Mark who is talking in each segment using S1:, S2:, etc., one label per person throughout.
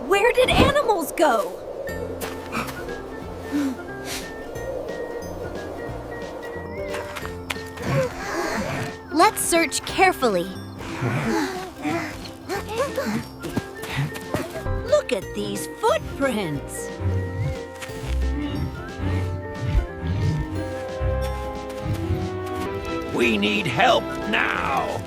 S1: Where did animals go? Let's search carefully. Look at these footprints.
S2: We need help now.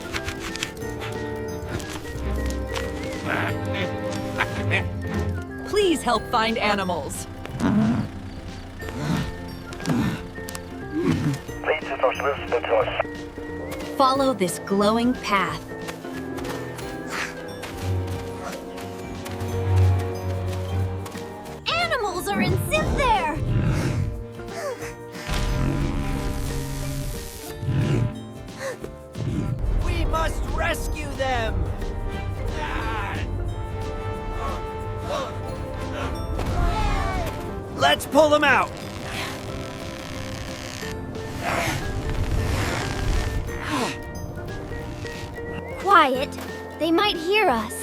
S1: Please help find animals. Follow this glowing path. Animals are in there!
S2: We must rescue them. Let's pull them out.
S1: Quiet. They might hear us.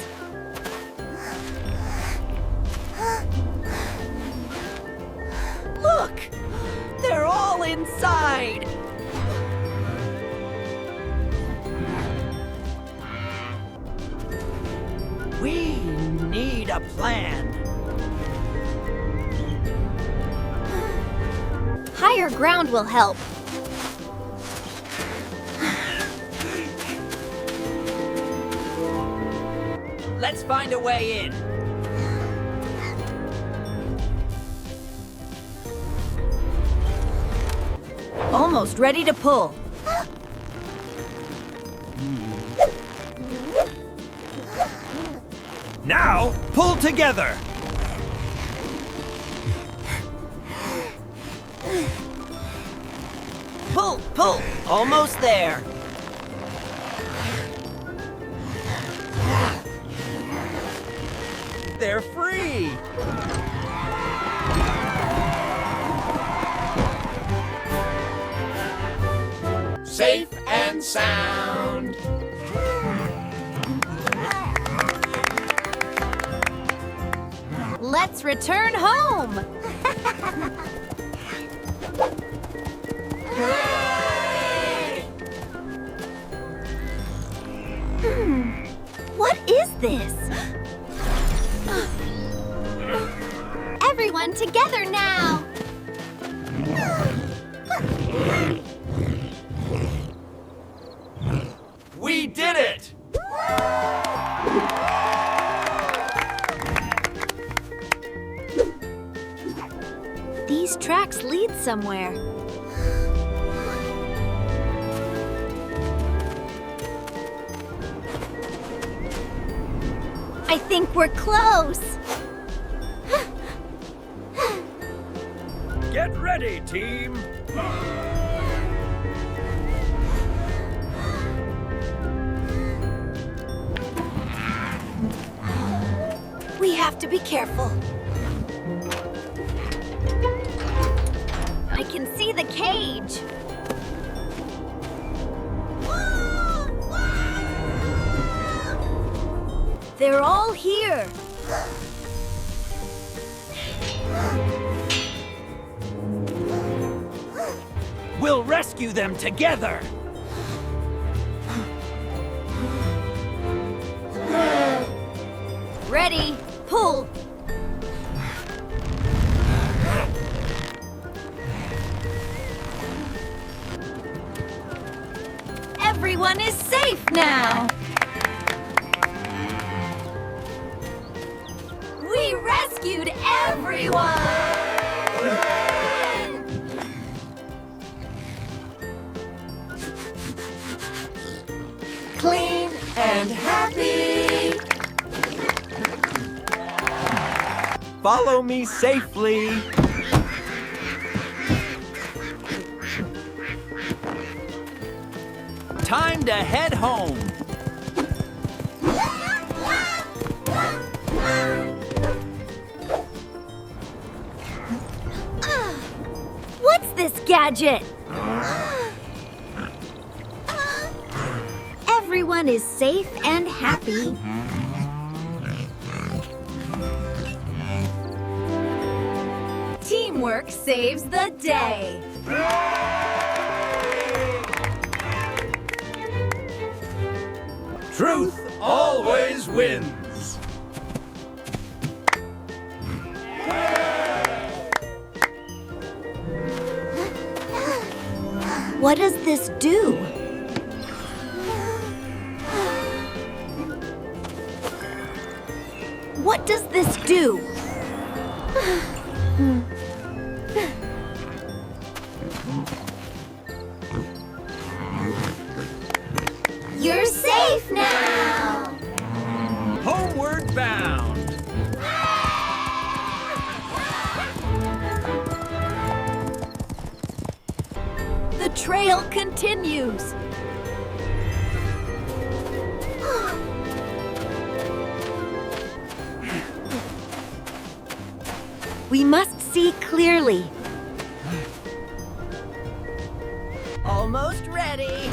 S1: Look! They're all inside!
S2: We need a plan.
S1: Higher ground will help.
S2: Let's find a way in.
S1: Almost ready to pull.
S2: Now, pull together. Pull, pull. Almost there. They're free. Safe and sound.
S1: Let's return home. What is this? Everyone together now!
S2: We did it!
S1: These tracks lead somewhere. I think we're close.
S2: Get ready, team!
S1: We have to be careful. I can see the cage. They're all here.
S2: We'll rescue them together!
S1: Ready, pull. Everyone is safe now. We rescued everyone!
S2: Clean and happy! Follow me safely! Time to head home!
S1: What's this gadget? Everyone is safe and happy.
S3: Teamwork saves the day.
S2: Truth always wins.
S1: What does this do? What does this do? You're safe now!
S2: Homeward bound.
S3: The trail continues.
S1: We must see clearly.
S3: Almost ready.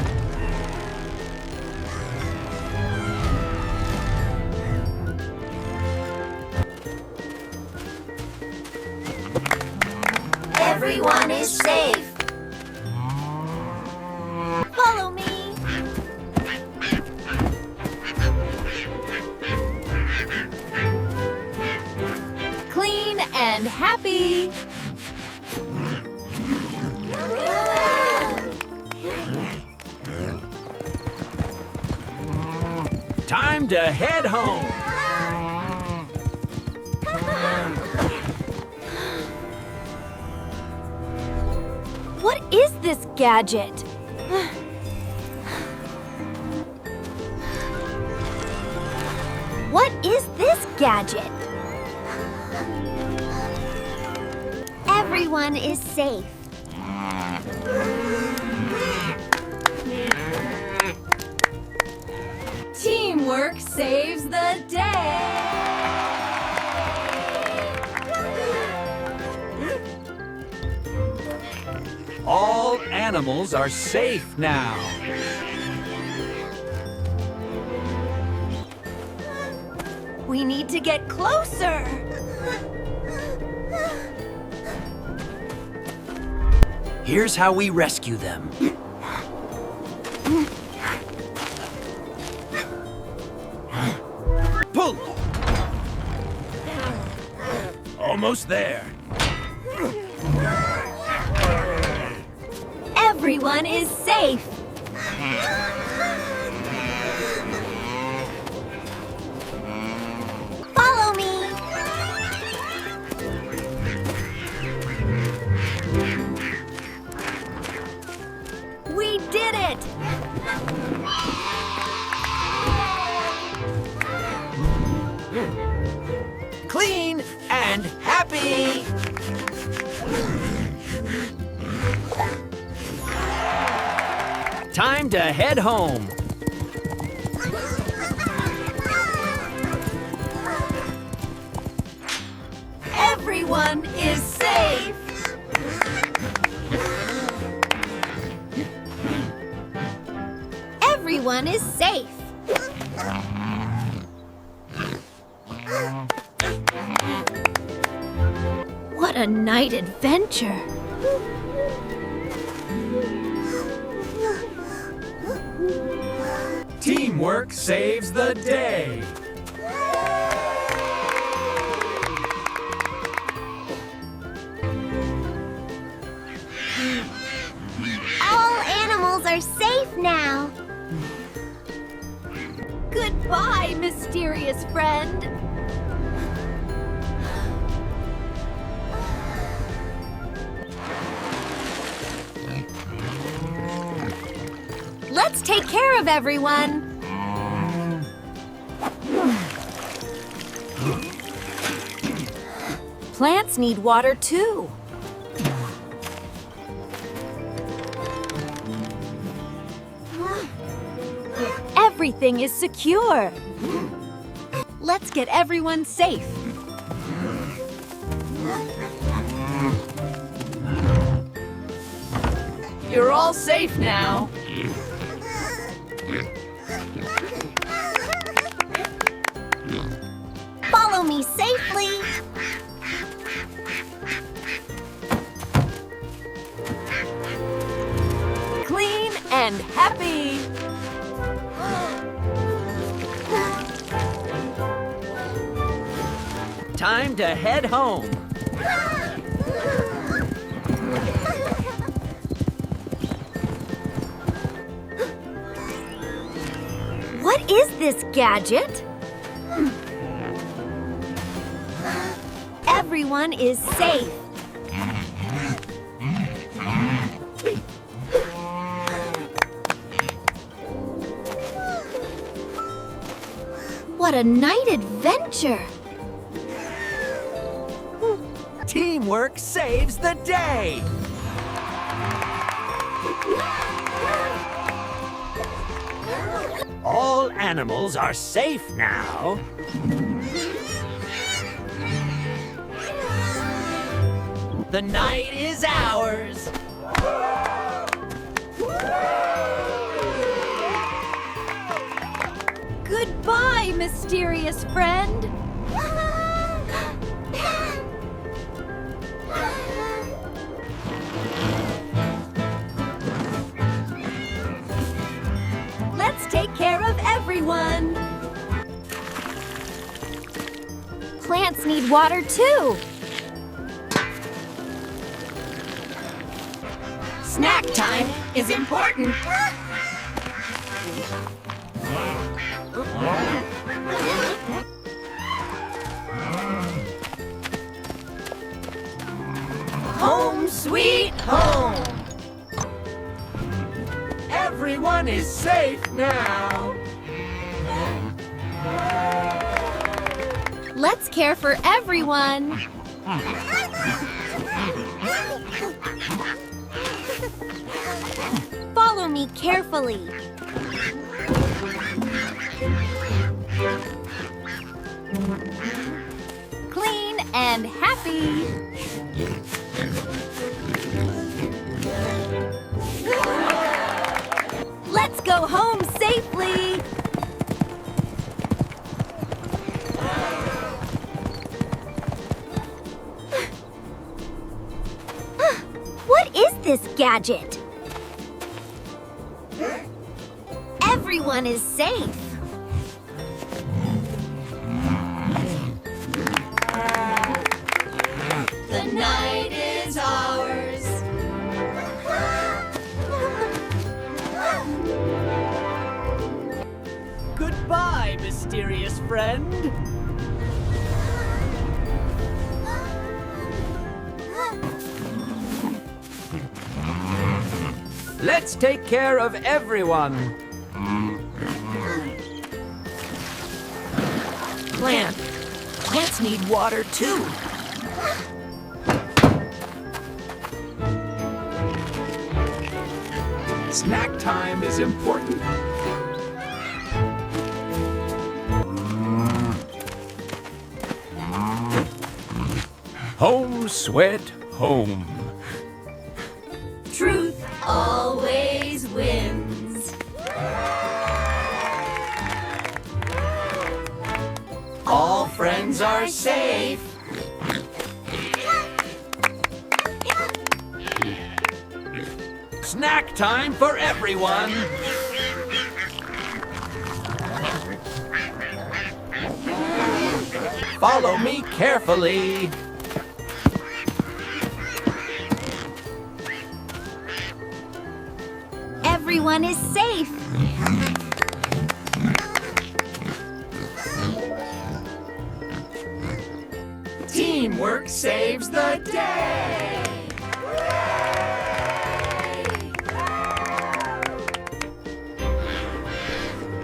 S1: Everyone is safe. Follow me.
S3: Clean and happy.
S2: Time to head home.
S1: What is this gadget? What is this gadget? Everyone is safe.
S3: Teamwork saves the day.
S2: All animals are safe now.
S3: We need to get closer.
S2: Here's how we rescue them. Pull! Almost there.
S3: Everyone is safe.
S1: Follow me.
S3: We did it.
S2: Clean and happy. Time to head home.
S3: Everyone is safe.
S1: Everyone is safe. What a night adventure.
S2: Teamwork saves the day.
S1: All animals are safe now.
S3: Goodbye, mysterious friend.
S1: Let's take care of everyone. Plants need water too. Everything is secure. Let's get everyone safe.
S3: You're all safe now.
S1: Follow me safely.
S2: time to head home.
S3: What is this gadget? Everyone is safe. What a night adventure!
S2: Teamwork saves the day. All animals are safe now. The night is ours.
S3: Goodbye, mysterious friend. Let's take care of everyone.
S1: Plants need water too.
S3: Snack time is important. Home sweet home.
S2: Everyone is safe now.
S1: Let's care for everyone. Follow me carefully.
S3: Clean and happy. Let's go home safely.
S1: What is this gadget?
S3: Everyone is safe. The night is ours.
S2: Goodbye, mysterious friend. Let's take care of everyone. Plants need water too. Snack time is important. Home, sweat, home.
S3: Truth always wins.
S2: All friends are safe. Snack time for everyone. Follow me carefully.
S1: Everyone is safe.
S2: Teamwork saves the day.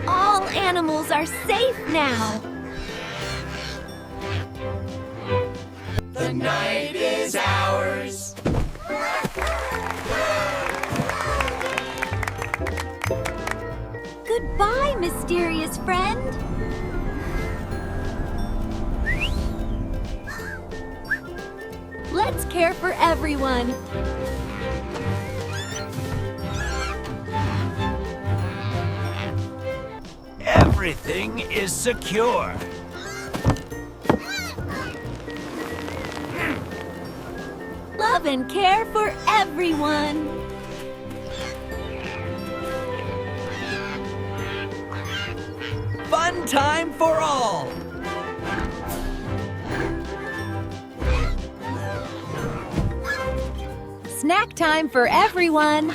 S1: All animals are safe now.
S2: The night is ours.
S3: Goodbye, mysterious friend. Let's care for everyone.
S2: Everything is secure.
S3: Love and care for everyone.
S2: Fun time for all.
S3: snack time for everyone.